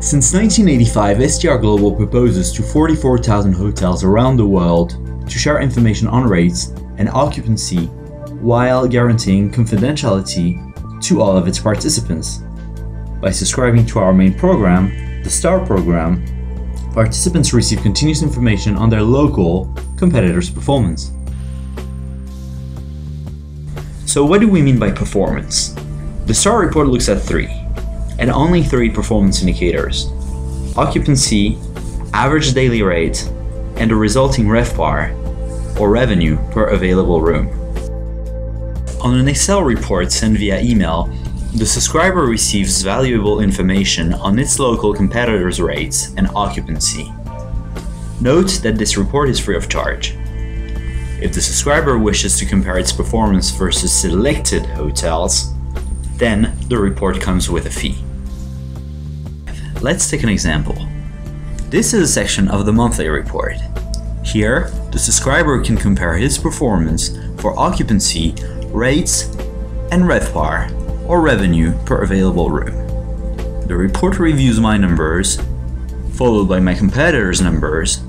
Since 1985, STR Global proposes to 44,000 hotels around the world to share information on rates and occupancy while guaranteeing confidentiality to all of its participants. By subscribing to our main program, the STAR program, participants receive continuous information on their local competitors' performance. So what do we mean by performance? The STAR report looks at three, and only three performance indicators: occupancy, average daily rate, and the resulting RevPAR, or revenue per available room. On an Excel report sent via email, the subscriber receives valuable information on its local competitors' rates and occupancy. Note that this report is free of charge. If the subscriber wishes to compare its performance versus selected hotels, then the report comes with a fee. Let's take an example. This is a section of the monthly report. Here, the subscriber can compare his performance for occupancy, rates, and RevPAR, or revenue per available room. The report reviews my numbers, followed by my competitors' numbers,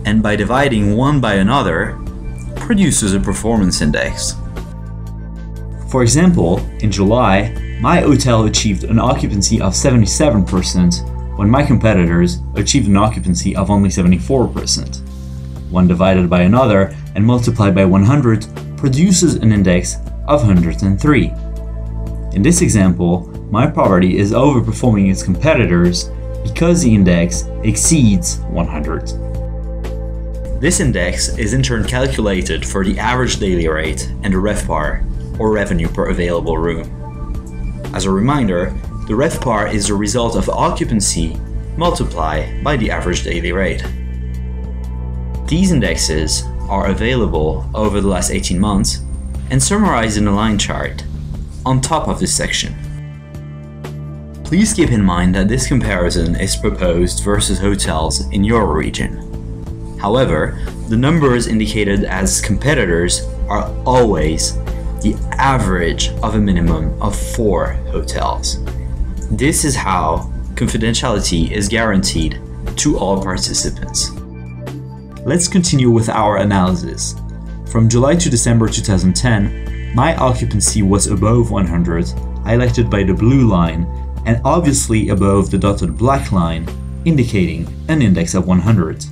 and by dividing one by another, produces a performance index. For example, in July, my hotel achieved an occupancy of 77%, when my competitors achieved an occupancy of only 74%. One divided by another and multiplied by 100 produces an index of 103. In this example, my property is overperforming its competitors because the index exceeds 100. This index is in turn calculated for the average daily rate and the RevPAR, or revenue per available room. As a reminder, the RevPAR is the result of occupancy multiplied by the average daily rate. These indexes are available over the last 18 months and summarized in a line chart on top of this section. Please keep in mind that this comparison is proposed versus hotels in your region. However, the numbers indicated as competitors are always the average of a minimum of 4 hotels. This is how confidentiality is guaranteed to all participants. Let's continue with our analysis. From July to December 2010, my occupancy was above 100, highlighted by the blue line, and obviously above the dotted black line, indicating an index of 100.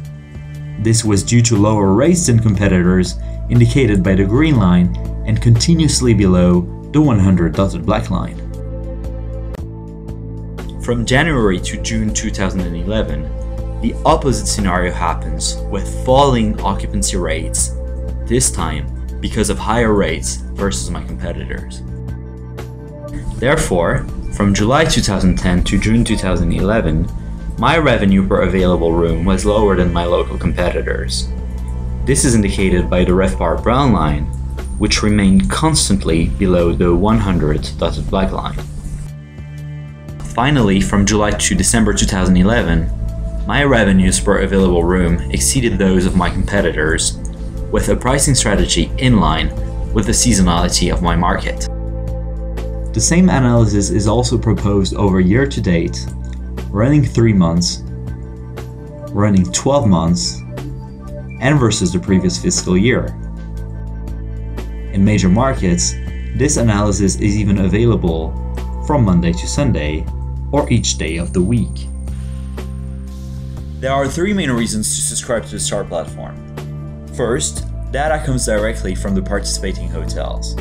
This was due to lower rates than competitors, indicated by the green line, and continuously below the 100 dotted black line. From January to June 2011, the opposite scenario happens with falling occupancy rates, this time because of higher rates versus my competitors. Therefore, from July 2010 to June 2011, my revenue per available room was lower than my local competitors. This is indicated by the RevPAR brown line, which remained constantly below the 100 dotted black line. Finally, from July to December 2011, my revenues per available room exceeded those of my competitors, with a pricing strategy in line with the seasonality of my market. The same analysis is also proposed over year to date, running 3 months, running 12 months, and versus the previous fiscal year. In major markets, this analysis is even available from Monday to Sunday, or each day of the week. There are 3 main reasons to subscribe to the STAR platform. First, data comes directly from the participating hotels.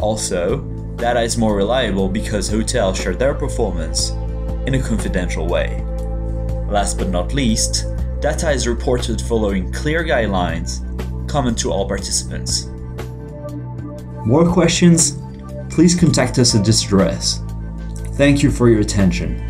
Also, data is more reliable because hotels share their performance in a confidential way. Last but not least, data is reported following clear guidelines common to all participants. More questions? Please contact us at this address. Thank you for your attention.